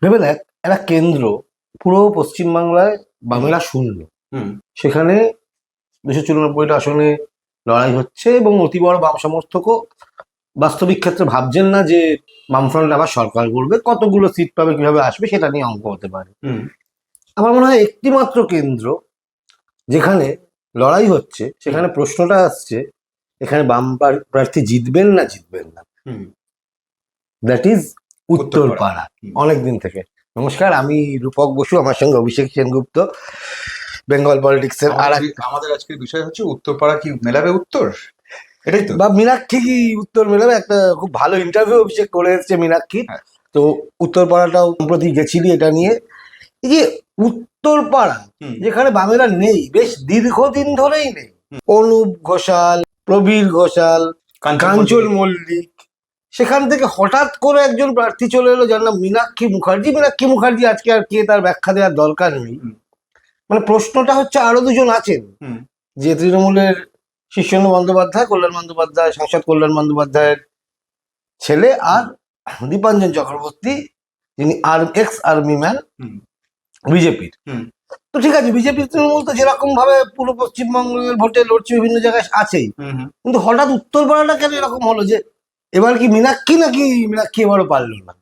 ভেবে দেখ, একটা কেন্দ্র পুরো পশ্চিমবাংলায় বাংলা শূন্য, সেখানে 294টা আসনে লড়াই হচ্ছে এবং অতি বড় বাম সমর্থকও বাস্তবিক ক্ষেত্রে ভাবছেন না যে বামফ্রন্ট আবার সরকার করবে, কতগুলো সিট পাবে, কিভাবে আসবে সেটা নিয়ে অঙ্ক হতে পারে। আমার মনে হয় একটি মাত্র কেন্দ্র যেখানে লড়াই হচ্ছে, সেখানে প্রশ্নটা আসছে এখানে বাম প্রার্থী জিতবেন না জিতবেন না, দ্যাট ইজ উত্তরপাড়া। অনেকদিন থেকে নমস্কার, আমি রূপক বসু, আমার সঙ্গে অভিষেক সেনগুপ্ত, বেঙ্গল পলিটিক্সের। আর আমাদের আজকের বিষয় হচ্ছে উত্তরপাড়া কি মেলাবে উত্তর, এটাই তো। বা মীনাক্ষী কি উত্তর মেলাবে? একটা খুব ভালো ইন্টারভিউ অভিষেক করে এসছে মীনাক্ষী। তো উত্তরপাড়াটাও সম্প্রতি গেছিলি এটা নিয়ে। এই যে উত্তরপাড়া যেখানে বামেরা নেই, বেশ দীর্ঘদিন ধরেই নেই, অনুপ ঘোষাল, প্রবীর ঘোষাল, কাঞ্চন মল্লিক, সেখান থেকে হঠাৎ করে একজন প্রার্থী চলে এলো যার নাম মীনাক্ষী মুখার্জি। মীনাক্ষী মুখার্জি আজকে আর কে তার ব্যাখ্যা দেওয়ার দরকার নেই। মানে প্রশ্নটা হচ্ছে আরো দুজন আছেন, যে তৃণমূলের শীর্ষেন্দু বন্দ্যোপাধ্যায়, কল্যাণ বন্দ্যোপাধ্যায়, সাংসদ কল্যাণ বন্দ্যোপাধ্যায়ের ছেলে, আর দীপাঞ্জন চক্রবর্তী, যিনি এক্স আর্মি ম্যান বিজেপির। তো ঠিক আছে, বিজেপির তৃণমূল তো যেরকম ভাবে পুরো পশ্চিমবঙ্গের ভোটে লড়ছে বিভিন্ন জায়গায় আছেই, কিন্তু হঠাৎ উত্তরপাড়াটা কেন এরকম হলো যে এবার কি মীনাক্ষী, নাকি মীনাক্ষী এবারও পারলো না?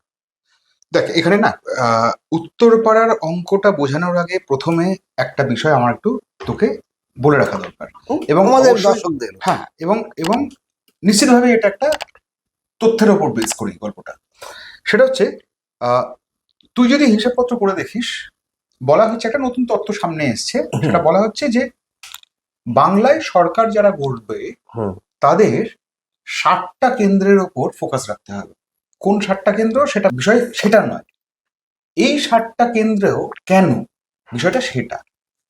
দেখ, এখানে না উত্তরপাড়ার অঙ্কটা বোঝানোর আগে প্রথমে একটা বিষয় আমার একটু তোকে বলে রাখা দরকার, এবং আমাদের দর্শকদের। হ্যাঁ, এবং এবং নিশ্চিতভাবে এটা একটা তথ্যের ওপর বেস করি গল্পটা। সেটা হচ্ছে তুই যদি হিসাবপত্র করে দেখিস, বলা হচ্ছে একটা নতুন তথ্য সামনে এসছে, সেটা বলা হচ্ছে যে বাংলায় সরকার যারা গড়বে তাদের 60টা কেন্দ্রের ওপর ফোকাস রাখতে হবে। কোন 60টা কেন্দ্র সেটা বিষয়, সেটা নয়। এই 60টা কেন্দ্রেও কেন বিষয়টা, সেটা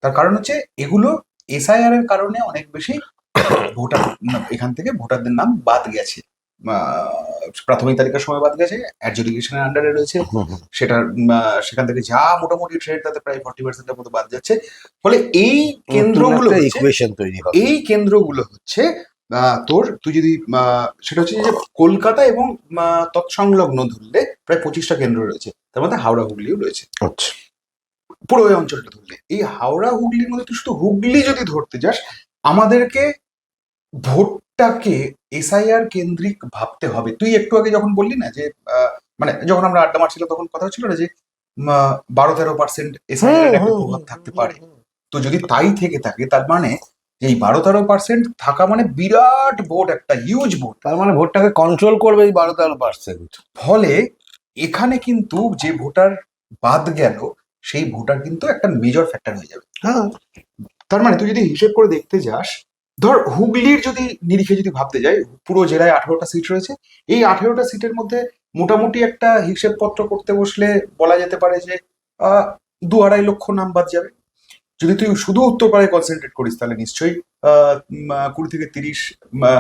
তার কারণ হচ্ছে এগুলো এসআইআর এর কারণে অনেক বেশি ভোটার এখান থেকে ভোটারদের নাম বাদ গেছে, প্রাথমিক তালিকার সময় বাদ গেছে, অ্যাডজুডিকেশনের আন্ডারে রয়েছে, সেটার সেখান থেকে যা মোটামুটি ট্রেড তাতে প্রায় 40% মতো বাদ যাচ্ছে। ফলে এই কেন্দ্রগুলো হচ্ছে তোর, তুই যদি সেটা হচ্ছে যে কলকাতা এবং তৎসংলগ্ন ধরলে প্রায় 25টা কেন্দ্র রয়েছে, তার মধ্যে হাওড়া হুগলিও রয়েছে। আচ্ছা, পুরো ওই অঞ্চলটা ধরলে, এই হাওড়া হুগলির মধ্যে তুই শুধু হুগলি যদি ধরতে যাস, আমাদেরকে ভোটটাকে এসআইআর কেন্দ্রিক ভাবতে হবে। তুই একটু আগে যখন বললি না যে মানে যখন আমরা আড্ডা মারছিল তখন কথা হচ্ছিল না যে 12-13% এসআইআর একটা প্রভাব থাকতে পারে। তো যদি তাই থেকে থাকে, তার মানে এই 12-13% থাকা মানে বিরাট ভোট, একটা হিউজ ভোট, তার মানে ভোটটাকে কন্ট্রোল করবে এই 12-13%। ফলে এখানে কিন্তু যে ভোটার বাদ গেল, সেই ভোটার কিন্তু একটা মেজর ফ্যাক্টর হয়ে যাবে। হ্যাঁ, তার মানে তুই যদি হিসেব করে দেখতে যাস, ধর হুগলির যদি নিরিখে যদি ভাবতে যাই, পুরো জেলায় 18টা সিট রয়েছে। এই 18টা সিটের মধ্যে মোটামুটি একটা হিসেবপত্র করতে বসলে বলা যেতে পারে যে 2-2.5 লক্ষ নাম বাদ যাবে। যদি তুই শুধু উত্তরপাড়ায় কনসেন্ট্রেট করিস, তাহলে নিশ্চয়ই 20-30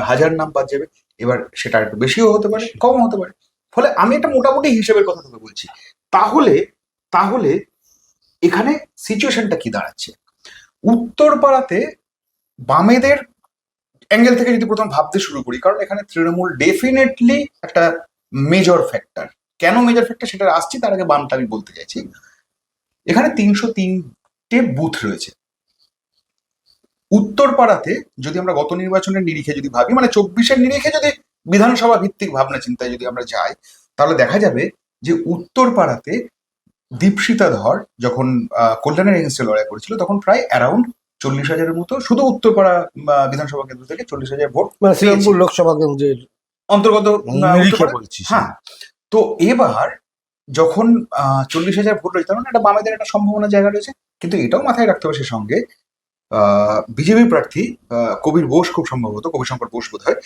হাজার নাম বাদ যাবে। এবার সেটা একটু বেশিও হতে পারে, কমও হতে পারে। ফলে আমি একটা মোটামুটি হিসেবের কথা তোকে বলছি। তাহলে তাহলে এখানে সিচুয়েশনটা কি দাঁড়াচ্ছে? উত্তরপাড়াতে বামেদের অ্যাঙ্গেল থেকে যদি প্রথম ভাবতে শুরু করি, কারণ এখানে তৃণমূল ডেফিনেটলি একটা মেজর ফ্যাক্টর। কেন মেজর ফ্যাক্টর সেটা আসছি, তার আগে বামটা আমি বলতে চাইছি। এখানে 303টে বুথ রয়েছে উত্তরপাড়াতে। যদি আমরা গত নির্বাচনের নিরিখে যদি ভাবি, মানে 24-এর নিরিখে যদি বিধানসভা ভিত্তিক ভাবনা চিন্তায় যদি আমরা যাই, তাহলে দেখা যাবে যে উত্তরপাড়াতে দীপশিতা ধর যখন কল্যাণের এগেন্স্টে লড়াই করেছিল, তখন প্রায় অ্যারাউন্ড 40,000-এর মতো শুধু উত্তরপাড়া বিধানসভা কেন্দ্র থেকে 40,000 ভোট, মানে শ্রীরামপুর লোকসভা কেন্দ্রের অন্তর্গত। হ্যাঁ, তো এবার যখন 40,000 ভোট রয়েছে, তার মানে একটা বামেদের একটা সম্ভাবনা জায়গা রয়েছে। কিন্তু এটাও মাথায় রাখতে হবে, সে সঙ্গে বিজেপি প্রার্থী কবির বোস, খুব সম্ভবত কবির শঙ্কর বোস বোধ হয়,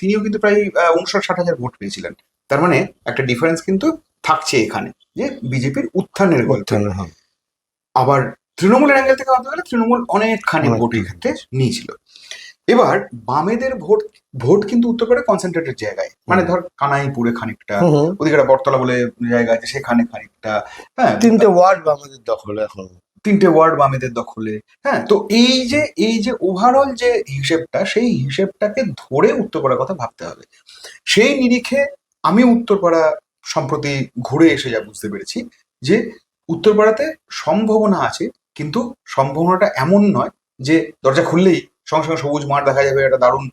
তিনিও কিন্তু প্রায় 59-60,000 ভোট পেয়েছিলেন। তার মানে একটা ডিফারেন্স কিন্তু থাকছে এখানে, যে বিজেপির উত্থানের গল্প। আবার তৃণমূলের অ্যাঙ্গেল থেকে ভাবতে গেলে তৃণমূল অনেকখানি ভোট এক্ষেত্রে নিয়েছিল। এবার বামেদের ভোট কিন্তু উত্তরপাড়ায় কনসেন্ট্রেটেড জায়গায়, মানে ধর কানাইপুরে খানিকটা, ওদিকে বটতলা বলে জায়গা আছে, সেখানে খানিকটা, হ্যাঁ, 3টে ওয়ার্ড বামেদের দখলে, এখন 3টে ওয়ার্ড বামেদের দখলে। হ্যাঁ, তো এই যে ওভারঅল যে হিসেবটা, সেই হিসেবটাকে ধরে উত্তরপাড়ার কথা ভাবতে হবে। সেই নিরিখে আমি উত্তরপাড়া সম্প্রতি ঘুরে এসে যা বুঝতে পেরেছি যে উত্তরপাড়াতে সম্ভাবনা আছে, কিন্তু সম্ভাবনাটা এমন নয় যে দরজা খুললেই সঙ্গে সঙ্গে সবুজ মাঠ দেখা যাবে, একটা দারুণ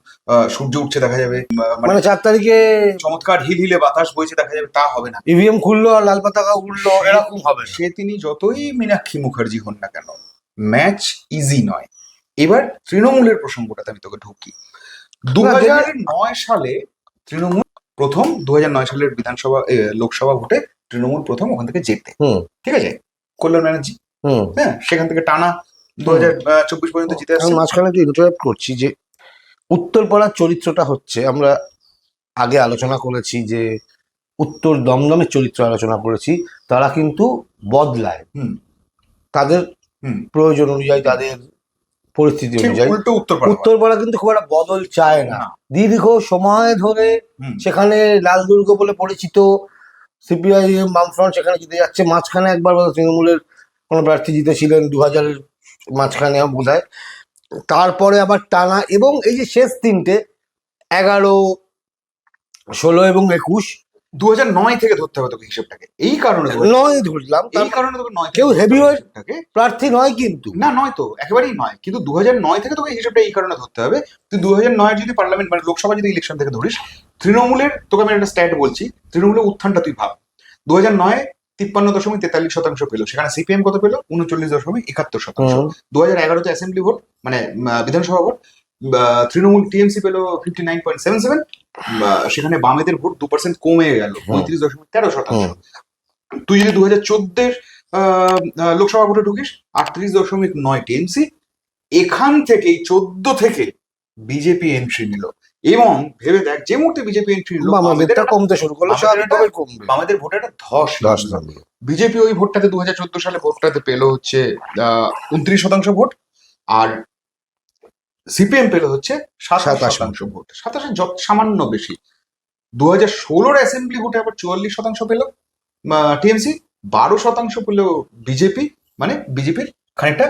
সূর্য উঠছে দেখা যাবে, মানে মানে 4 তারিখে চমৎকার হিল হিলে বাতাস বইছে দেখা যাবে, তা হবে না। ইভিএম খুললো আর লাল পতাকা উঠলো, এরকম হবে না। সে তিনি যতই মীনাক্ষী মুখার্জি হন না কেন, ম্যাচ ইজি নয়। এবার তৃণমূলের প্রসঙ্গটাতে আমি তোকে ঢুকি। 2009 সালে তৃণমূল প্রথম 2009 সালের বিধানসভা লোকসভা ভোটে তৃণমূল প্রথম ওখান থেকে জেতে, ঠিক আছে, কল্যাণ ব্যানার্জি, হ্যাঁ, সেখান থেকে টানা 2024 পর্যন্ত জিতে আসছে। মাঝখানে একটু ইন্টারাপ্ট করছি যে উত্তরপাড়ার চরিত্রটা হচ্ছে, আমরা আগে আলোচনা করেছি যে উত্তর দমদমের চরিত্র আলোচনা করেছি, তারা কিন্তু বদলায় তাদের প্রয়োজন অনুযায়ী, তাদের পরিস্থিতি অনুযায়ী। উল্টো উত্তরপাড়া কিন্তু খুব একটা বদল চায় না। দীর্ঘ সময় ধরে সেখানে লালদুর্গ বলে পরিচিত সিপিআইএম বামফ্রন্ট সেখানে জিতে যাচ্ছে। মাঝখানে একবার তৃণমূলের কোনো প্রার্থী জিতেছিলেন 2000-এর মাঝখানে বোধ হয়। তারপরে আবার টানা, এবং এই যে শেষ তিনটে 11, 16 এবং 21, 2009 থেকে ধরতে হবে তোকে হিসেবটাকে, এই কারণে 9 ধরলাম, এই কারণে তোকে 9 কেউ হেভিওয়েট প্রার্থী নয় কিন্তু, না নয় তো, একেবারেই নয়, কিন্তু 2009 থেকে তোকে হিসেবটা এই কারণে ধরতে হবে। তুই 2009 যদি পার্লামেন্ট মানে লোকসভা যদি ইলেকশন থেকে ধরিস, তৃণমূলের, তোকে আমি একটা স্ট্যাট বলছি, তৃণমূলের উত্থানটা তুই ভাব। 2009 53.43% পেলো, সেখানে সিপিএম কত পেলো? 39.71%। 2011-তে অ্যাসেম্বলি ভোট মানে বিধানসভা ভোট, তৃণমূল টিএমসি পেলো 59.77, সেখানে বামেদের ভোট 2% কমে গেল, 35.13%। তুই যদি 2014 লোকসভা ভোটে ঢুকিস 38.9 টিএমসি, এখান থেকেই 14 থেকে বিজেপি এন্ট্রি নিল, এবং ভেবে দেখ যে মুহূর্তে বিজেপি এন্ট্রি নিল বামেদেরটা কমতে শুরু করলো, স্বাভাবিকভাবেই কমবে, বামেদের ভোটে একটা ধস নামলো। বিজেপি ওই ভোটটাতে 2014 সালে ভোটটাতে পেলো হচ্ছে 29% ভোট, আর সিপিএম পেলো হচ্ছে 27% ভোট, 27 সামান্য বেশি। 2016-র অ্যাসেম্বলি ভোটে আবার 44% পেলো টিএমসি, 12% পেলো বিজেপি, মানে বিজেপির খানিকটা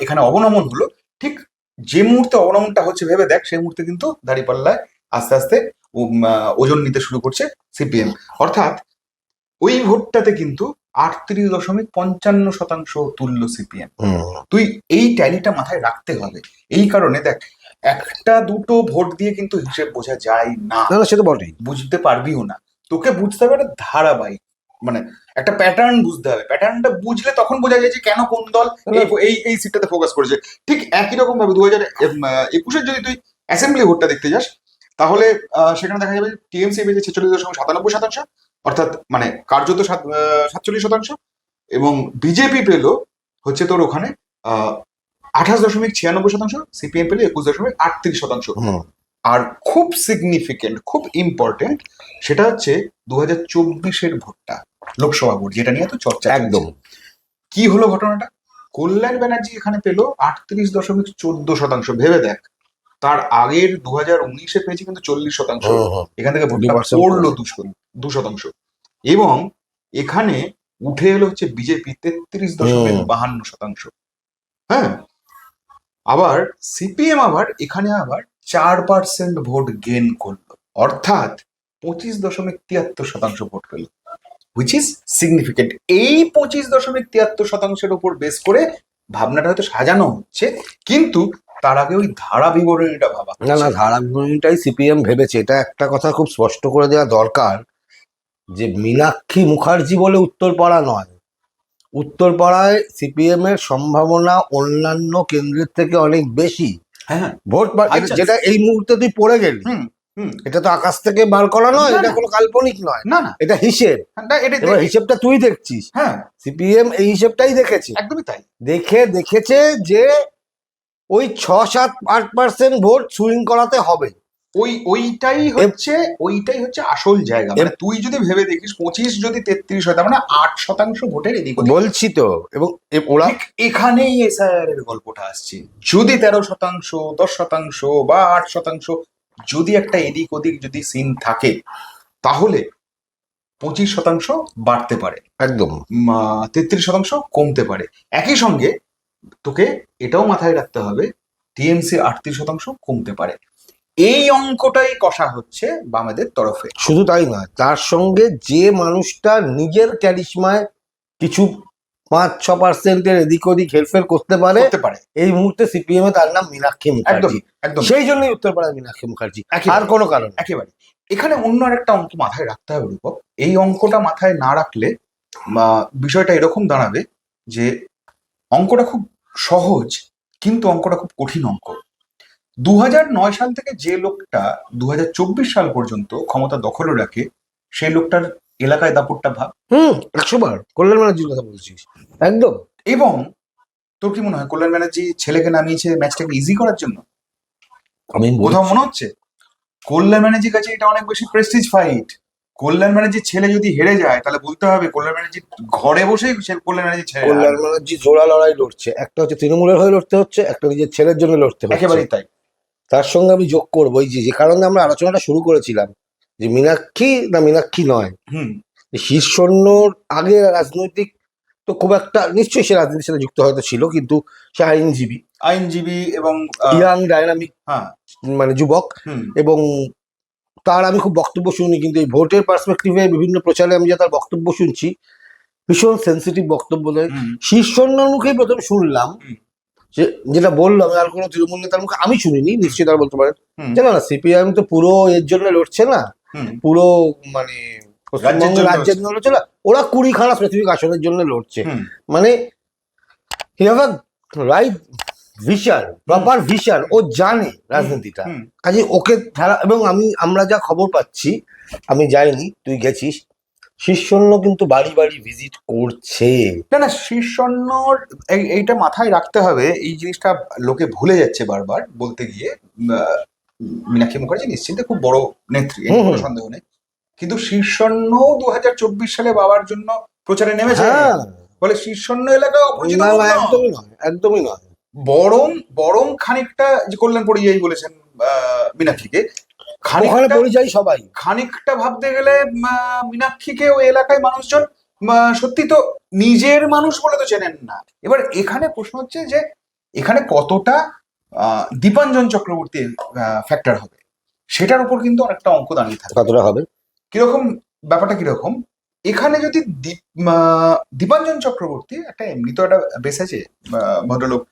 এখানে অবনমন হলো। ঠিক যে মুহূর্তে অবনমনটা হচ্ছে ভেবে দেখ, সেই মুহূর্তে কিন্তু দাঁড়িপাল্লায় আস্তে আস্তে ওজন নিতে শুরু করছে সিপিএম, অর্থাৎ ওই ভোটটাতে কিন্তু 38.55% তুললো সিপিএম। তুই এই ট্যালিটা মাথায় রাখতে হবে। এই কারণে দেখ, একটা দুটো ভোট দিয়ে কিন্তু হিসেব বোঝা যায় না, সেটা বটেই, বুঝতে পারবিও না। তোকে বুঝতে হবে একটা ধারাবাহিক, মানে একটা প্যাটার্ন বুঝতে হবে। প্যাটার্নটা বুঝলে তখন বোঝা যায় যে কেন কোন দল এই সিটটাতে ফোকাস করেছে। ঠিক একই রকম ভাবে 2021-এর যদি তুই অ্যাসেম্বলি ভোটটা দেখতে যাস, তাহলে সেখানে দেখা যাবে টিএমসি পেয়েছে 46.97%, অর্থাৎ মানে কার্যত 47%, এবং বিজেপি পেলো হচ্ছে তোর ওখানে 28.96%, সিপিএম পেলো 21.38%। আর খুব সিগনিফিকেন্ট, খুব ইম্পর্টেন্ট, সেটা হচ্ছে 2024-এর ভোটটা, লোকসভা ভোট, যেটা নিয়ে তো চর্চা একদম। কি হলো ঘটনাটা? কল্যাণ ব্যানার্জি এখানে পেলো 38.14%। ভেবে দেখ, তার আগের 2019-এ পেয়েছে কিন্তু 40%, এখান থেকে ভোটটা পড়লো 2%, এবং এখানে উঠে এলো হচ্ছে বিজেপি 33.52%। হ্যাঁ, আবার সিপিএম আবার এখানে আবার 4% ভোট গেন করলো, অর্থাৎ 25.73% ভোট পেল, হুইচ ইজ সিগনিফিকেন্ট। এই 25.73%-এর উপর বেস করে ভাবনাটা হয়তো সাজানো হচ্ছে, কিন্তু তার আগে ওই ধারা বিবরণীটা ভাবা। না, ধারা বিবরণীটাই সিপিএম ভেবেছে। এটা একটা কথা খুব স্পষ্ট করে দেওয়া দরকার যে মীনাক্ষী মুখার্জি বলে উত্তরপাড়া নয়, উত্তরপাড়ায় সিপিএম এর সম্ভাবনা অন্যান্য কেন্দ্রের থেকে অনেক বেশি। হ্যাঁ, ভোট যেটা এই মুহূর্তে তুই পড়ে গেলি, এটা তো আকাশ থেকে বার করা নয়, এটা কোনো কাল্পনিক নয়, না, এটা হিসেব। এবার হিসেবটা তুই দেখছিস, হ্যাঁ, সিপিএম এই হিসেবটাই দেখেছে, একদমই তাই। দেখেছে যে ওই 6-7-8% ভোট সুইং করাতে হবে। ওইটাই হচ্ছে আসল জায়গা। মানে তুই যদি ভেবে দেখিস 25 যদি 33 হয়, তার মানে 8% ভোটের এদিক ওদিক বলছি তো। এবং ওরা এখানেই এসআইআর এর গল্পটা আসছে। যদি 13%, 10% বা 8% যদি একটা এদিক ওদিক যদি সিন থাকে, তাহলে 25% বাড়তে পারে, একদম 33% কমতে পারে। একই সঙ্গে তোকে এটাও মাথায় রাখতে হবে, টিএমসি 38% কমতে পারে। এই অঙ্কটাই কষা হচ্ছে বামেদের তরফে। শুধু তাই নয়, তার সঙ্গে যে মানুষটা নিজের ক্যারিশমায় কিছু 5-6% এদিক ওদিক হেরফের করতে পারে এই মুহূর্তে সিপিএম এ তার নাম মীনাক্ষী একদম মুখার্জি। একদম সেই জন্যই উত্তরপাড়ায় মীনাক্ষী মুখার্জি, আর কোনো কারণ না। একেবারে। এখানে অন্য আরেকটা অঙ্ক মাথায় রাখতে হবে রূপক। এই অঙ্কটা মাথায় না রাখলে বিষয়টা এরকম দাঁড়াবে যে অঙ্কটা খুব সহজ কিন্তু অঙ্কটা খুব কঠিন অঙ্ক। 2009 সাল থেকে যে লোকটা 2024 সাল পর্যন্ত ক্ষমতা দখলে রাখে সেই লোকটার এলাকায় দাপটটা ভাব। 100 বার কল্যাণ ব্যানার্জির কথা বলছিস, একদম। এবং তোর কি মনে হয় কল্যাণ ব্যানার্জি ছেলেকে নামিয়েছে ম্যাচটাকে ইজি করার জন্য? আমি কোথাও মনে হচ্ছে কল্যাণ ব্যানার্জির কাছে এটা অনেক বেশি প্রেস্টিজ ফাইট। কল্যাণ ব্যানার্জির ছেলে যদি হেরে যায় তাহলে বলতে হবে কল্যাণ ব্যানার্জি ঘরে বসেই কল্যাণ ব্যানার্জি জোড়া লড়াই লড়ছে, একটা হচ্ছে তৃণমূলের হয়ে লড়তে হচ্ছে, একটা নিজের ছেলের জন্য লড়তে হচ্ছে। একেবারেই তাই। তার সঙ্গে আমি যোগ করবো এই যে কারণে আমরা আলোচনাটা শুরু করেছিলাম যে মীনাক্ষী নয়, শীর্ষণ্যর আগে রাজনৈতিক তো খুব একটা, নিশ্চয়ই সে রাজনীতির সাথে যুক্ত হয়তো ছিল, কিন্তু সে আইনজীবী এবং ইয়াং ডাইনামিক মানে যুবক, এবং তার আমি খুব বক্তব্য শুনি, কিন্তু এই ভোটের পার্সপেক্টিভে বিভিন্ন প্রচারে আমি যা তার বক্তব্য শুনছি ভীষণ সেন্সিটিভ বক্তব্য দেয়। শীর্ষণ্যর মুখেই প্রথম শুনলাম যেটা বললো, আমি আর কোনো তৃণমূল নেতার মুখে আমি শুনিনি, নিশ্চয়ই তারা বলতে পারেন যে না সিপিআইএম তো পুরো এর জন্য লড়ছে না, পুরো মানে রাজ্যের জন্য লড়ছে না, ওরা 20খানা স্পেসিফিক আসনের জন্য লড়ছে। মানে রাইট ভিশন, প্রপার ভিশন, ও জানে রাজনীতিটা, কাজে ওকে ধারা। এবং আমরা যা খবর পাচ্ছি, আমি যাইনি, তুই গেছিস, শীর্ষণ্য কিন্তু বাড়ি বাড়ি ভিজিট করছে। না শীর্ষণ্যর এইটা মাথায় রাখতে হবে, এই জিনিসটা লোকে ভুলে যাচ্ছে বারবার বলতে গিয়ে। মীনাক্ষী মুখার্জি নিশ্চিন্তে খুব বড় নেত্রী, কোনো সন্দেহ নেই, কিন্তু শীর্ষণ্য 2024 সালে বাবার জন্য প্রচারে নেমেছে, বলে শীর্ষণ্য এলাকা অপরিচিত। একদমই নয়, বরং খানিকটা যে কল্যাণ পরিযায়ী বলেছেন মীনাক্ষীকে, পরিযায়ী সবাই খানিকটা ভাবতে গেলে মীনাক্ষীকে ওই এলাকায় মানুষজন সত্যি তো নিজের মানুষ বলে তো চেনেন না। এবার এখানে প্রশ্ন হচ্ছে যে এখানে কতটা দীপাঞ্জন চক্রবর্তী ফ্যাক্টর হবে, সেটার উপর কিন্তু অনেকটা অঙ্ক দাঁড়িয়ে থাকে। কতটা হবে, কিরকম ব্যাপারটা কিরকম, এখানে যদি দীপাঞ্জন চক্রবর্তী একটা এমনি তো একটা বেস আছে ভদ্রলোক,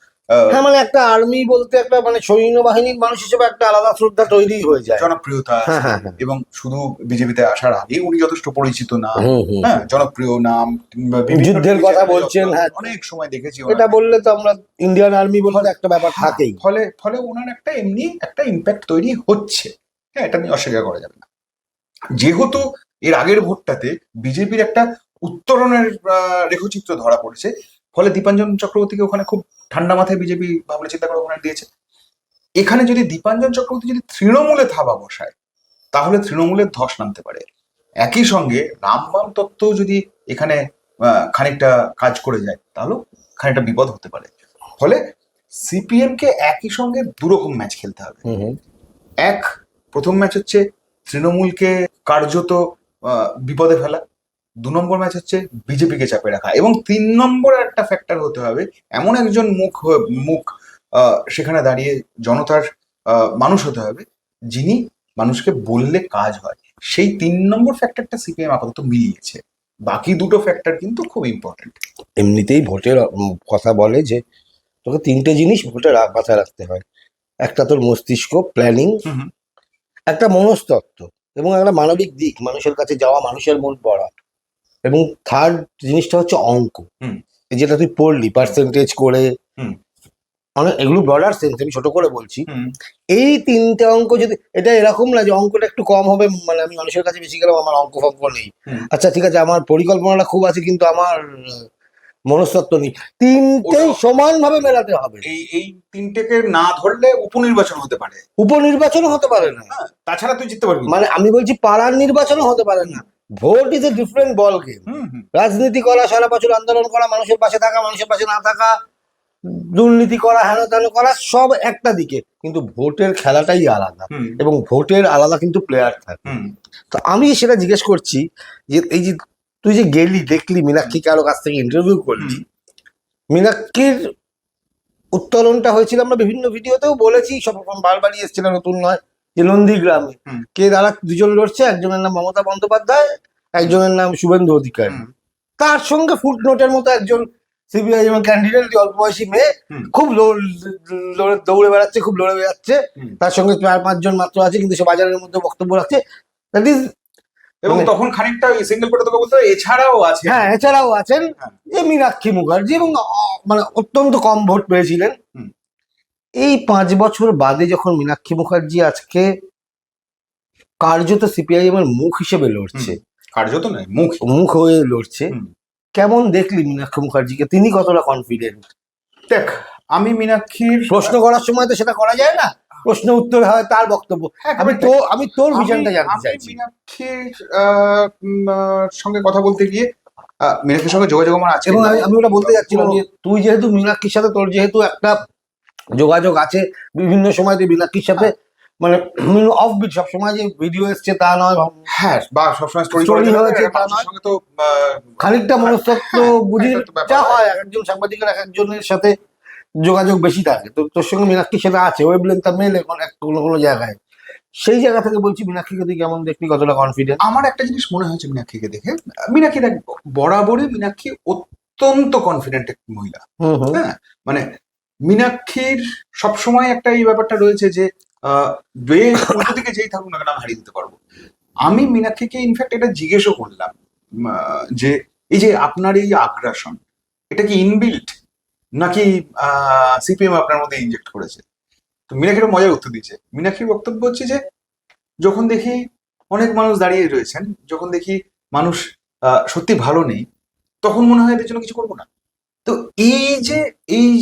হ্যাঁ, মানে একটা আর্মি বলতে একটা মানে সৈন্য বাহিনীর মানুষ হিসেবে একটা আলাদা শ্রদ্ধা তৈরি হয়ে যায়, জনপ্রিয়তা, এবং শুধু বিজেপিতে আসার আগে উনি যথেষ্ট পরিচিত নাম, হ্যাঁ জনপ্রিয় নাম, যুদ্ধের কথা বলছেন, হ্যাঁ অনেক সময় দেখেছি। এটা বললে তো আমরা ইন্ডিয়ান আর্মি বলতে একটা ব্যাপার থাকেই, ফলে ওনার একটা এমনি একটা ইম্প্যাক্ট তৈরি হচ্ছে, হ্যাঁ এটা নিয়ে অস্বীকার করা যাবে না। যেহেতু এর আগের ভোটটাতে বিজেপির একটা উত্তরণের রেখচিত্র ধরা পড়েছে, ফলে দীপাঞ্জন চক্রবর্তীকে ওখানে খুব ঠান্ডা মাথায় বিজেপি ভাবনা চিন্তা করে ওখানে দিয়েছে। এখানে যদি দীপাঞ্জন চক্রবর্তী যদি তৃণমূলে থাবা বসায় তাহলে তৃণমূলের ধস নামতে পারে। একই সঙ্গে রামবাম তত্ত্ব যদি এখানে খানিকটা কাজ করে যায় তাহলেও খানিকটা বিপদ হতে পারে। ফলে সিপিএম কে একই সঙ্গে দুরকম ম্যাচ খেলতে হবে। প্রথম ম্যাচ হচ্ছে তৃণমূলকে কার্যত বিপদে ফেলা, 2 নম্বর ম্যাচ হচ্ছে বিজেপিকে চাপে রাখা, এবং 3 নম্বর একটা ফ্যাক্টর হতে হবে এমন একজন মুখ সেখানে দাঁড়িয়ে জনতার মানুষ হতে হবে যিনি মানুষকে বললে কাজ হয়। সেই 3 নম্বর ফ্যাক্টরটা সিপিএম আপাতত মিলিয়েছে, বাকি দুটো ফ্যাক্টর কিন্তু খুব ইম্পর্টেন্ট। এমনিতেই ভোটের কথা বলে যে তোকে 3টে জিনিস ভোটের মাথায় রাখতে হয়, একটা তোর মস্তিষ্ক প্ল্যানিং, একটা মনস্তত্ত্ব, এবং একটা মানবিক দিক, মানুষের কাছে যাওয়া, মানুষের মন পড়া, এবং থার্ড জিনিসটা হচ্ছে অঙ্ক, যেটা তুই পড়লি পার্সেন্টেজ করে, অনেক এগুলো ব্রডার সেন্স, আমি ছোট করে বলছি। এই 3টে অঙ্ক যদি, এটা এরকম না যে অঙ্কটা একটু কম হবে মানে আমি মানুষের কাছে বেশি গেলাম, আমার অঙ্ক ফঙ্ক নেই, আচ্ছা ঠিক আছে আমার পরিকল্পনাটা খুব আছে কিন্তু আমার মনস্তত্ত্ব নেই, 3টেই সমানভাবে মেলাতে হবে। এই 3টেকে না ধরলে উপনির্বাচন হতে পারে, উপনির্বাচনও হতে পারে না, তাছাড়া তুই জিততে পারবি, মানে আমি বলছি পাড়ার নির্বাচনও হতে পারে না। Vote is a different ball game. রাজনীতি করা, সারা বছর আন্দোলন করা, মানুষের পাশে থাকা, মানুষের পাশে না থাকা, দুর্নীতি করা, হেন তেন করা, সব একটা দিকে, কিন্তু ভোটের খেলাটাই আলাদা, এবং ভোটের আলাদা কিন্তু প্লেয়ার থাকে। তো আমি সেটা জিজ্ঞেস করছি যে এই যে তুই যে গেলি দেখলি মীনাক্ষী কারো কাছ থেকে ইন্টারভিউ করলি, মীনাক্ষীর উত্তরণটা হয়েছিল আমরা বিভিন্ন ভিডিওতেও বলেছি, সব বারবারই এসেছিল, নতুন নয়, যে নন্দীগ্রামে হুম। কে তারা দুজন লড়ছে, একজনের নাম মমতা বন্দ্যোপাধ্যায়, একজনের নাম শুভেন্দু অধিকারী। হুম। তার সঙ্গে ফুটনোটের মতো একজন সিপিআইএম ক্যান্ডিডেট, অল্প বয়সী মেয়ে, হুম। খুব দৌড়ে বেড়াচ্ছে, খুব লড়ে বেড়াচ্ছে। হুম। তার সঙ্গে 4-5 জন মাত্র আছে, কিন্তু সে বাজারের মধ্যে বক্তব্য রাখছে। দ্যাট ইজ, এবং তখন খানিকটা সিঙ্গেল করে তোকে বলতে হবে এছাড়াও আছে। হ্যাঁ, এছাড়াও আছেন হ্যাঁ। যে মীনাক্ষী মুখার্জি, এবং মানে অত্যন্ত কম ভোট পেয়েছিলেন। হুম। এই 5 বছর বাদে যখন মীনাক্ষী মুখার্জি আজকে কার্যত সিপিআইএম এর মুখ হিসেবে লড়ছে, কার্যত নয়, মুখ হয়ে লড়ছে, হুম। কেমন দেখলি মীনাক্ষী মুখার্জিকে? তিনি কতটা কনফিডেন্ট? দেখ, আমি মীনাক্ষীর প্রশ্ন করার সময় তো সেটা করা যায় না, প্রশ্ন উত্তর হয় তার বক্তব্য। আমি তোর ভিশনটা জানতে চাইছি। মীনাক্ষীর সঙ্গে কথা বলতে গিয়ে মীনাক্ষীর সঙ্গে যোগাযোগ আমার আছে, এবং আমি ওটা বলতে যাচ্ছিলাম যে তুই যেহেতু মীনাক্ষীর সাথে, তোর যেহেতু একটা যোগাযোগ আছে বিভিন্ন সময়, তুই মীনাক্ষীর সাথে মানে অফবিট সবসময় যে ভিডিও এসছে তা নয়, হ্যাঁ, বা সবসময় Story হয়েছে তা নয়, সঙ্গে তো খানিকটা মনস্তত্ত্ব বুঝি যা হয়, একজন সাংবাদিকের একজনের সাথে যোগাযোগ বেশি থাকে। তো তোর সঙ্গে মীনাক্ষীর সেটা আছে, ওয়েবলেন্থটা মেলে কোনো কোনো জায়গায়। সেই জায়গা থেকে বলছি, মীনাক্ষীকে তুই কেমন দেখলি, কতটা কনফিডেন্ট? আমার একটা জিনিস মনে হয়েছে মীনাক্ষীকে দেখে, মীনাক্ষী দেখ, বরাবরই মীনাক্ষী অত্যন্ত কনফিডেন্ট এক মহিলা। হ্যাঁ, মানে মীনাক্ষীর সবসময় একটা এই ব্যাপারটা রয়েছে যে উল্টো দিকে যেই থাকুক না কেন আমি হারিয়ে দিতে পারবো। আমি মীনাক্ষীকে ইনফ্যাক্ট এটা জিজ্ঞেসও করলাম যে এই যে আপনার এই আগ্রাসন, এটা কি ইনবিল্ট নাকি সিপিএম আপনার মধ্যে ইনজেক্ট করেছে? তো মীনাক্ষীর মজার উত্তর দিয়েছে। মীনাক্ষীর বক্তব্য হচ্ছে যে যখন দেখি অনেক মানুষ দাঁড়িয়ে রয়েছেন, যখন দেখি মানুষ সত্যি ভালো নেই, তখন মনে হয় এদের জন্য কিছু করবো না। তো এই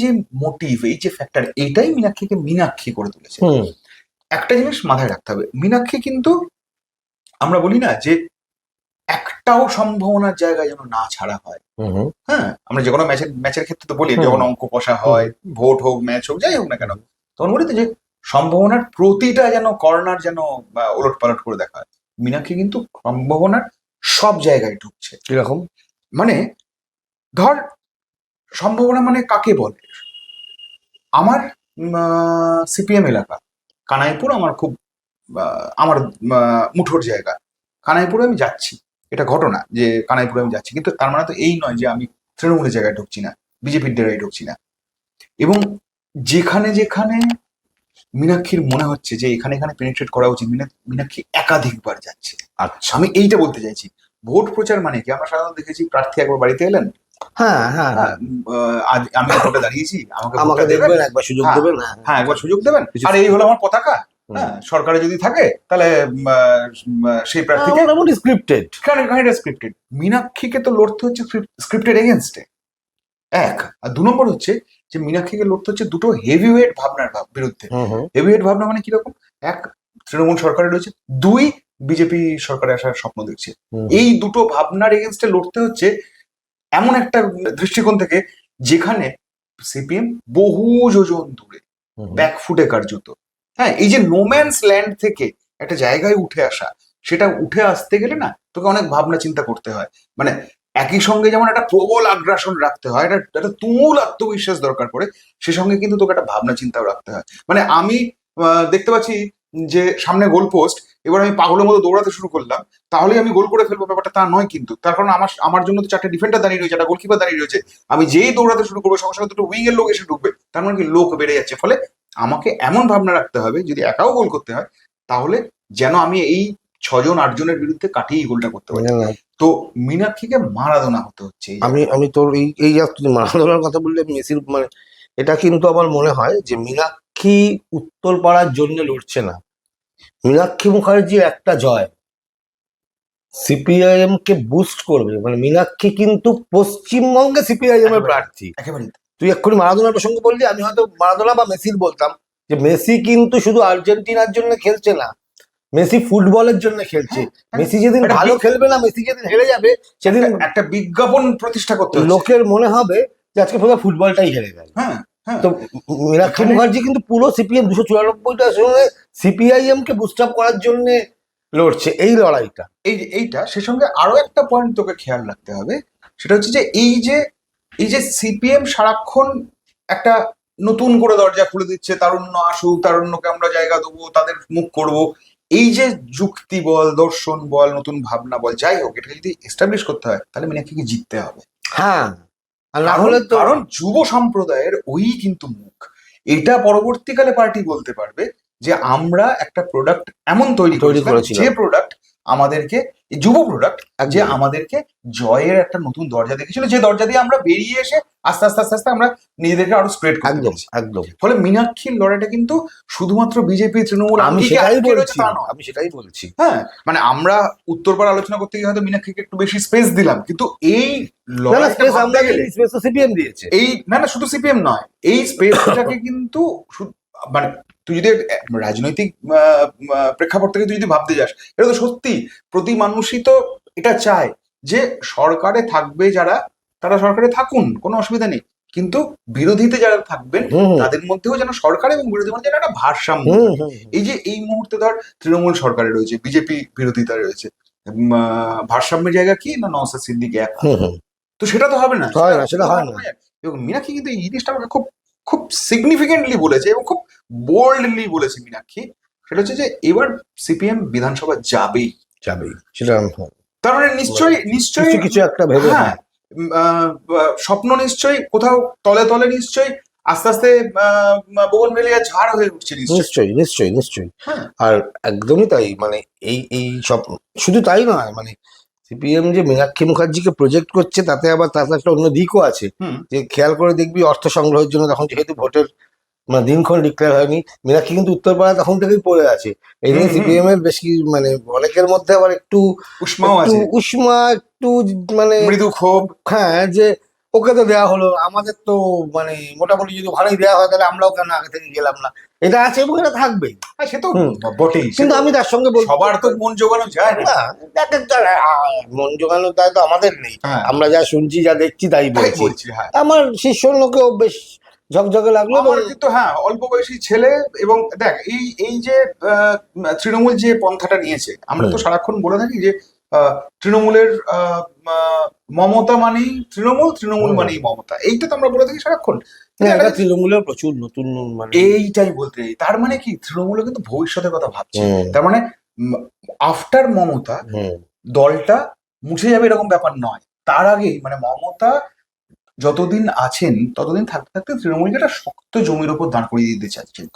যে মোটিভ, এই যে ফ্যাক্টর, এইটাই মীনাক্ষীকে মীনাক্ষী করে তুলেছে। একটা জিনিস মাথায় রাখতে হবে, মীনাক্ষী কিন্তু, আমরা বলি না যে একটাও সম্ভাবনার জায়গায় যেন না ছাড়া হয়। হ্যাঁ, আমরা যে কোনো ম্যাচের ক্ষেত্রে তো বলি, যখন অঙ্ক কষা হয়, ভোট হোক, ম্যাচ হোক, যাই হোক না কেন, তখন বলি তো যে সম্ভাবনার প্রতিটা যেন কর্নার যেন ওলট পালট করে দেখা হয়। মীনাক্ষী কিন্তু সম্ভাবনার সব জায়গায় ঢুকছে। এরকম মানে ধর, সম্ভাবনা মানে কাকে বলে? আমার সিপিএম এলাকা কানাইপুর আমার খুব আমার মুঠোর জায়গা। কানাইপুরে আমি যাচ্ছি, এটা ঘটনা যে কানাইপুরে আমি যাচ্ছি, কিন্তু তার মানে তো এই নয় যে আমি তৃণমূলের জায়গায় ঢুকছি না, বিজেপির জায়গায় ঢুকছি না। এবং যেখানে যেখানে মীনাক্ষীর মনে হচ্ছে যে এখানে এখানে পেনিট্রেট করা উচিত, মীনাক্ষী একাধিকবার যাচ্ছে। আচ্ছা, আমি এইটা বলতে চাইছি। ভোট প্রচার মানে কি? আমরা সাধারণত দেখেছি প্রার্থী একবার বাড়িতে এলেন, আজ আমি ভোটে দাঁড়িয়েছি, আমাকে দেখবেন, একবার সুযোগ দেবেন, হ্যাঁ একবার সুযোগ দেবেন, আর এই হলো আমার পতাকা। হ্যাঁ, সরকারে যদি থাকে তাহলে সেই প্রার্থীকে স্ক্রিপ্টেড। স্ক্রিপ্টেড। মীনাক্ষীকে তো লড়তে হচ্ছে স্ক্রিপ্টেড এগেনস্টে, এক। আর 2 নম্বর হচ্ছে যে মীনাক্ষীকে লড়তে হচ্ছে দুটো হেভিওয়েট ভাবনার বিরুদ্ধে। হেভিওয়েট ভাবনা মানে কিরকম? এক, তৃণমূল সরকারে রয়েছে, 2, বিজেপি সরকারে আসার স্বপ্ন দেখছে। এই দুটো ভাবনার এগেনস্টে লড়তে হচ্ছে এমন একটা দৃষ্টিকোণ থেকে যেখানে সিপিএম বহু যোজন দূরে, ব্যাকফুটে কার্যত। হ্যাঁ, এই যে নোম্যান্স ল্যান্ড থেকে একটা জায়গায় উঠে আসা, সেটা উঠে আসতে গেলে না তোকে অনেক ভাবনা চিন্তা করতে হয়। মানে একই সঙ্গে যেমন একটা প্রবল আগ্রাসন রাখতে হয়, একটা তুমুল আত্মবিশ্বাস দরকার পড়ে, সে সঙ্গে কিন্তু তোকে একটা ভাবনা চিন্তাও রাখতে হয়। মানে আমি দেখতে পাচ্ছি যে সামনে গোল পোস্ট, এবার আমি পাগলের মতো দৌড়াতে শুরু করলাম, তাহলেই আমি গোল করে ফেলবো, ব্যাপারটা তা নয় কিন্তু। তার কারণ আমার জন্য তো 4টে ডিফেন্ডার দাঁড়িয়ে রয়েছে, একটা গোলকিপার দাঁড়িয়ে রয়েছে। আমি যেই দৌড়াতে শুরু করবো, সঙ্গে সঙ্গে দুটো উইং এর লোক এসে ঢুকবে, তার মানে কি লোক বেড়ে যাচ্ছে। ফলে আমাকে এমন ভাবনা রাখতে হবে, যদি একাও গোল করতে হয়, তাহলে যেন আমি এই 6-8 জনের বিরুদ্ধে কাটিয়ে গোলটা করতে পারি। তো মীনাক্ষীকে মারাদোনা হতে হচ্ছে। আমি তোর এই মারাদোনার কথা বললে মেসির, মানে এটা কিন্তু আমার মনে হয় যে মীনাক্ষী উত্তরপাড়ার জন্য লড়ছে না। মীনাক্ষী মুখার্জির একটা জয় সিপিআইএম কে বুস্ট করবে। মানে মীনাক্ষী কিন্তু পশ্চিমবঙ্গে সিপিআইএম এর প্রার্থী। একেবারে। তুই এক্ষুনি মারাদোনার প্রসঙ্গ বললি, আমি হয়তো মারাদোনা বা মেসির বলতাম যে মেসি কিন্তু শুধু আর্জেন্টিনার জন্য খেলছে না, মেসি ফুটবলের জন্য খেলছে। মেসি যেদিন ভালো খেলবে না, মেসি যেদিন হেরে যাবে, সেদিন একটা বিজ্ঞাপন প্রতিষ্ঠা করতে হবে, লোকের মনে হবে যে আজকে পুরো ফুটবলটাই হেরে গেল। তো মীনাক্ষী মুখার্জি কিন্তু পুরো সিপিএম 294টার সঙ্গে সিপিআইএম কে বুস্ট আপ করার জন্য লড়ছে এই লড়াইটা। এইটা সে সঙ্গে আরো একটা পয়েন্ট তোকে খেয়াল রাখতে হবে, সেটা হচ্ছে যে এই যে সিপিএম সারাক্ষণ একটা নতুন করে দরজা খুলে দিচ্ছে, তারুণ্য আসুক, তারুণ্যকে আমরা জায়গা দেবো, তাদের মুখ করব। এই যে যুক্তি বল, দর্শন বল, নতুন ভাবনা বল, যাই হোক, এটাকে যদি এস্টাবলিশ করতে হয় তাহলে মীনাক্ষীকে জিততে হবে। হ্যাঁ, আর না কারণ হলে তো কারণ যুব সম্প্রদায়ের ওই কিন্তু মুখ। এটা পরবর্তীকালে পার্টি বলতে পারবে যে আমরা একটা প্রোডাক্ট এমন তৈরি করেছিলাম, যে প্রোডাক্ট আমাদেরকে, যুব প্রোডাক্ট, যে আমাদেরকে জয়ের একটা নতুন দরজা দেখেছিল, যে দরজা দিয়ে আমরা বেরিয়ে এসে আস্তে আস্তে আস্তে আস্তে আমরা নিজেদেরকে আরো স্প্রেড করতে পেরেছি। একদম। ফলে মীনাক্ষীর লড়াইটা কিন্তু শুধুমাত্র বিজেপি তৃণমূল, আমি সেটাই বলছি। হ্যাঁ, মানে আমরা উত্তরপাড়া আলোচনা করতে গিয়ে হয়তো মীনাক্ষীকে একটু বেশি স্পেস দিলাম, কিন্তু এই লড়াইটা ভাবতে গেলে সিপিএম দিয়েছে, এই না শুধু সিপিএম নয়, এই স্পেসটাকে কিন্তু মানে তুই যদি রাজনৈতিক প্রেক্ষাপট থেকে তুই যদি ভাবতে যাস, এটা তো সত্যি প্রতি মানুষই তো এটা চায় যে সরকারে থাকবে যারা, তারা সরকারে থাকুন, কোনো অসুবিধা নেই, কিন্তু বিরোধীতে যারা থাকবেন তাদের মধ্যেও যেন সরকার এবং বিরোধী মধ্যে যেন একটা ভারসাম্য। এই যে এই মুহূর্তে ধর তৃণমূল সরকারে রয়েছে, বিজেপি বিরোধিতা রয়েছে, ভারসাম্যের জায়গা কি না নওশাদ সিদ্দিকী একা, তো সেটা তো হবে না, সেটা হয় না। এবং মীনাক্ষী কিন্তু এই জিনিসটা আমাকে খুব খুব সিগনিফিকেন্টলি বলেছে এবং খুব বোল্ডলি বলেছে মীনাক্ষী। সেটা হচ্ছে যে এবার সিপিএম বিধানসভা যাবেই সেটা তার মানে নিশ্চয়ই কিছু একটা ভেবে, হ্যাঁ, স্বপ্ন নিশ্চয়ই কোথাও তলে তলে নিশ্চয়ই আস্তে আস্তে বোগনভেলিয়া ঝাড় হয়ে উঠছে নিশ্চয়ই। আর একদমই তাই, মানে এই সব শুধু তাই নয়, মানে সিপিএম যে মীনাক্ষী মুখার্জিকে প্রজেক্ট করছে তাতে আবার তার একটা অন্য দিকও আছে, যে খেয়াল করে দেখবি অর্থ সংগ্রহের জন্য তখন যেহেতু ভোটের মানে দিনক্ষণ ডিক্লেয়ার হয়নি, মীনাক্ষী কিন্তু উত্তরপাড়া তখন থেকেই পড়ে আছে। এই নিয়ে সিপিএম এর বেশি মানে অনেকের মধ্যে আবার একটু উষ্মা, একটু মানে মৃদু ক্ষোভ, হ্যাঁ, যে ওকে তো দেওয়া হলো, আমাদের তো মানে মোটামুটি যদি ভালোই দেওয়া হয় তাহলে আমরাও কেন আগে থেকে গেলাম না, এটা আছে এবং এটা থাকবেই। সে তো বটেই, কিন্তু আমি তার সঙ্গে বলবো সবার তো মন জোগানো যায় না, মন জোগানো তাই তো আমাদের নেই, আমরা যা শুনছি যা দেখছি তাই বলছি। আমার শিষ্য লোকেও বেশ ঝকঝকে লাগলো, আমার কিন্তু হ্যাঁ অল্প বয়সী ছেলে। এবং দেখ এই যে তৃণমূল যে পন্থাটা নিয়েছে, আমরা তো সারাক্ষণ বলে থাকি যে তৃণমূলের মমতা মানেই তৃণমূল, তৃণমূল মানেই মমতা, এইটা তো আমরা বলে থাকি সারাক্ষণ। তৃণমূলের প্রচুর নতুন মানে এইটাই বলতে, তার মানে কি তৃণমূল কিন্তু ভবিষ্যতের কথা ভাবছে, তার মানে আফটার মমতা দলটা মুছে যাবে এরকম ব্যাপার নয়, তার আগেই মানে মমতা যতদিন আছেন ততদিন থাকতে থাকতে তৃণমূলকে একটা শক্ত জমির উপর দাঁড় করিয়ে দিতে চাচ্ছেন,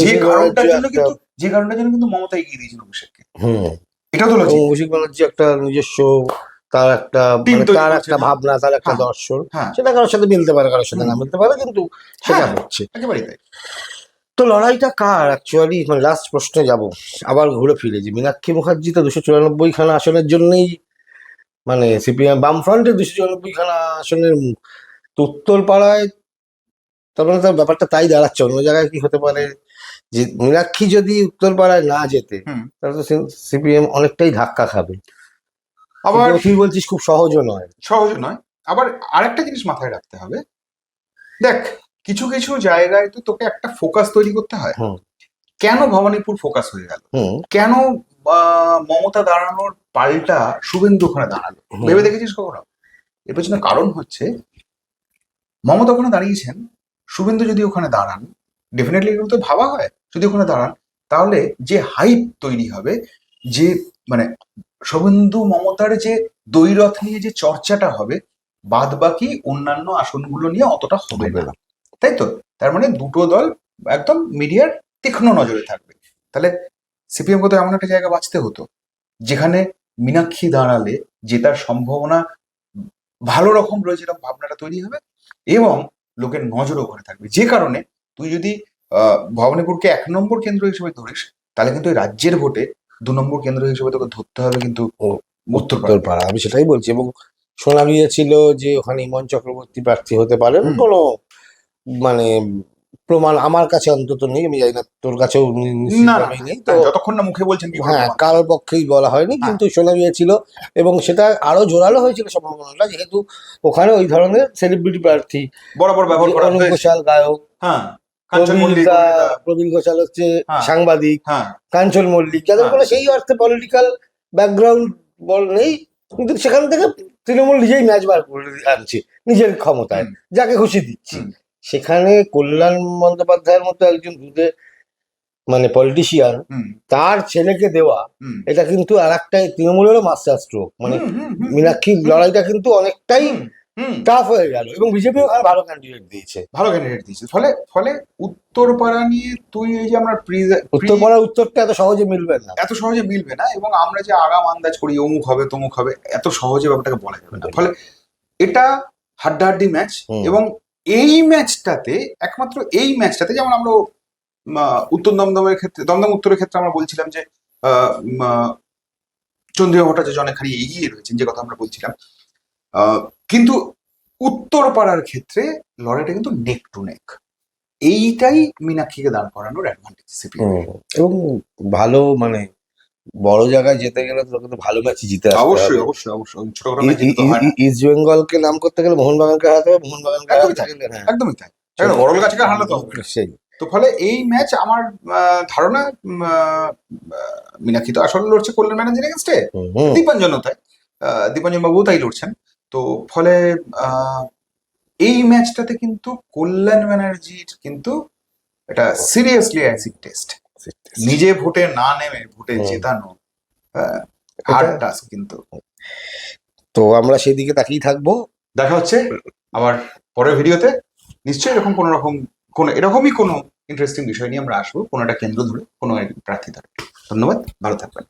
যে কারণটার জন্য কিন্তু মমতা এগিয়ে দিয়েছেন অভিষেককে। এটা তো অভিষেক ব্যানার্জি একটা নিজস্ব তার একটা ভাবনা, তার একটা দর্শন, সেটা কারোর সাথে মিলতে পারে, কারোর সাথে না মিলতে পারে, কিন্তু সেটা হচ্ছে একেবারেই তাই। তো লড়াইটা কার অ্যাকচুয়ালি, মানে লাস্ট প্রশ্নে যাব আবার ঘুরে ফিরে, যে মীনাক্ষী মুখার্জি তো 294খানা আসনের জন্যই, মানে সিপিএম বামফ্রন্টের 294খানা আসনের উত্তরপাড়ায়, তার মানে তার ব্যাপারটা তাই দাঁড়াচ্ছে। অন্য জায়গায় কি হতে পারে, যে মীনাক্ষী যদি উত্তরপাড়ায় না যেতে তাহলে তো সিপিএম অনেকটাই ধাক্কা খাবে। আবার তুই বলছিস খুব সহজও নয়। আবার আরেকটা জিনিস মাথায় রাখতে হবে, দেখ কিছু কিছু জায়গায় তো তোকে একটা ফোকাস তৈরি করতে হয়। কেন ভবানীপুর ফোকাস হয়ে গেল, কেন মমতা দাঁড়ানোর পাল্টা শুভেন্দু ওখানে দাঁড়ালো, ভেবে দেখেছিস কখনো? এর পেছনে কারণ হচ্ছে মমতা ওখানে দাঁড়িয়েছেন, শুভেন্দু যদি ওখানে দাঁড়ান, ডেফিনেটলি এগুলো তো ভাবা হয়, যদি ওখানে দাঁড়ান তাহলে যে হাইপ তৈরি হবে, যে মানে শুভেন্দু মমতার যে দ্বৈরথ নিয়ে যে চর্চাটা হবে, বাদ বাকি অন্যান্য আসনগুলো নিয়ে অতটা হবে না, তাই তো? তার মানে দুটো দল একদম মিডিয়ার তীক্ষ্ণ নজরে থাকবে। তাহলে সিপিএম কে তো এমন একটা জায়গা বাঁচতে হতো যেখানে মীনাক্ষী দাঁড়ালে জেতার সম্ভাবনা ভালো রকম রয়েছে, এরকম ভাবনাটা তৈরি হবে এবং লোকের নজর ওখানে থাকবে। যে কারণে তুই যদি ভবানীপুরকে 1 নম্বর কেন্দ্র হিসেবে ধরিস, তাহলে কিন্তু রাজ্যের ভোটে 2 নম্বর কেন্দ্র হিসেবে তোকে ধরতে হবে কিন্তু উত্তরপাড়া। আমি সেটাই বলছি, এবং শোনা গিয়েছিল যে ওখানে ইমন চক্রবর্তী প্রার্থী হতে পারেন, কোনো মানে প্রমাণ আমার কাছে অন্তত নেই, আমি জানি না তোর কাছেও নেই, তো যতক্ষণ না মুখে বলছেন হ্যাঁ কারোর পক্ষেই বলা হয়নি, কিন্তু শোনা গিয়েছিল এবং সেটা আরো জোরালো হয়েছিল সম্ভাবনাটা, যেহেতু ওখানে ওই ধরনের সেলিব্রিটি প্রার্থী বরাবর ব্যবহার করা হয়। ঘোষাল গায়ক, প্রবীণ ঘোষাল হচ্ছে সাংবাদিক, কাঞ্চন মল্লিক, যাদের কোনো সেই অর্থে পলিটিক্যাল ব্যাকগ্রাউন্ড নেই, কিন্তু সেখান থেকে তৃণমূল নিজেই ম্যাচ বার করে আনছে নিজের ক্ষমতায়, যাকে খুশি দিচ্ছি। সেখানে কল্যাণ বন্দ্যোপাধ্যায়ের মতো একজন দুধে মানে পলিটিশিয়ান হুম তার ছেলেকে দেওয়া, হুম এটা কিন্তু আর একটাই তৃণমূলেরও মাস্টার স্ট্রোক। মানে মীনাক্ষীর লড়াইটা কিন্তু অনেকটাই হুম টাফ হয়ে গেল, এবং বিজেপি ওখানে ভালো ক্যান্ডিডেট দিয়েছে। ভালো ক্যান্ডিডেট দিয়েছে। ফলে ফলে উত্তরপাড়া নিয়ে তুই এই যে আমরা উত্তরপাড়ার উত্তরটা এত সহজে মিলবে না। এত সহজে মিলবে না, এবং আমরা যে আগাম আন্দাজ করি অমুক হবে তমুক হবে, এত সহজে ব্যাপারটাকে বলা যাবে না। ফলে এটা হাড্ডাহাড্ডি ম্যাচ, এবং এই ম্যাচটাতে একমাত্র এই ম্যাচটাতে যেমন আমরা উত্তর দমদমের ক্ষেত্রে, দমদম উত্তরের ক্ষেত্রে আমরা বলছিলাম যে চন্দ্রিমা ভট্টাচার্য অনেকখানি এগিয়ে রয়েছেন, যে কথা আমরা বলছিলাম, কিন্তু উত্তরপাড়ার ক্ষেত্রে লড়াইটা কিন্তু নেক টু নেক। এইটাই মীনাক্ষীকে দাঁড় করানোর অ্যাডভান্টেজ সিপিএম। এবং ভালো মানে বড় জায়গায় যেতে গেলে তো তোকে তো ভালো ম্যাচই জিতে আসতে অবশ্যই হবে। অবশ্যই অবশ্যই, ছোটখাটো ম্যাচ জিততে হয় না। ইস্ট বেঙ্গলকে নাম করতে গেলে মোহনবাগানকে হারাতে হবে, মোহনবাগানকে একদমই হারাতে তাই, গেলে হ্যাঁ একদমই তাই, গরল গাছকে হারাতে হবে। সেই। তো ফলে এই ম্যাচ আমার ধারণা মীনাক্ষী তো আসলে লড়ছে কল্যাণ ব্যানার্জির এগেনস্টে, দীপাঞ্জনও তাই, দীপাঞ্জন বাবুও তাই লড়ছেন। তো ফলে এই ম্যাচটাতে কিন্তু কল্যাণ ব্যানার্জির কিন্তু এটা সিরিয়াসলি অ্যাসিড টেস্ট। নিজে ভোটে না নেমে ভোটে জেতানো হার্ড টাস্ক কিন্তু। তো আমরা সেদিকে তাকিয়ে থাকবো। দেখা হচ্ছে আবার পরের ভিডিওতে। নিশ্চয়ই এরকম কোনো এরকমই কোনো ইন্টারেস্টিং বিষয় নিয়ে আমরা আসবো, কোনো একটা কেন্দ্র ধরে, কোনো প্রার্থী ধরে। ধন্যবাদ, ভালো থাকবেন।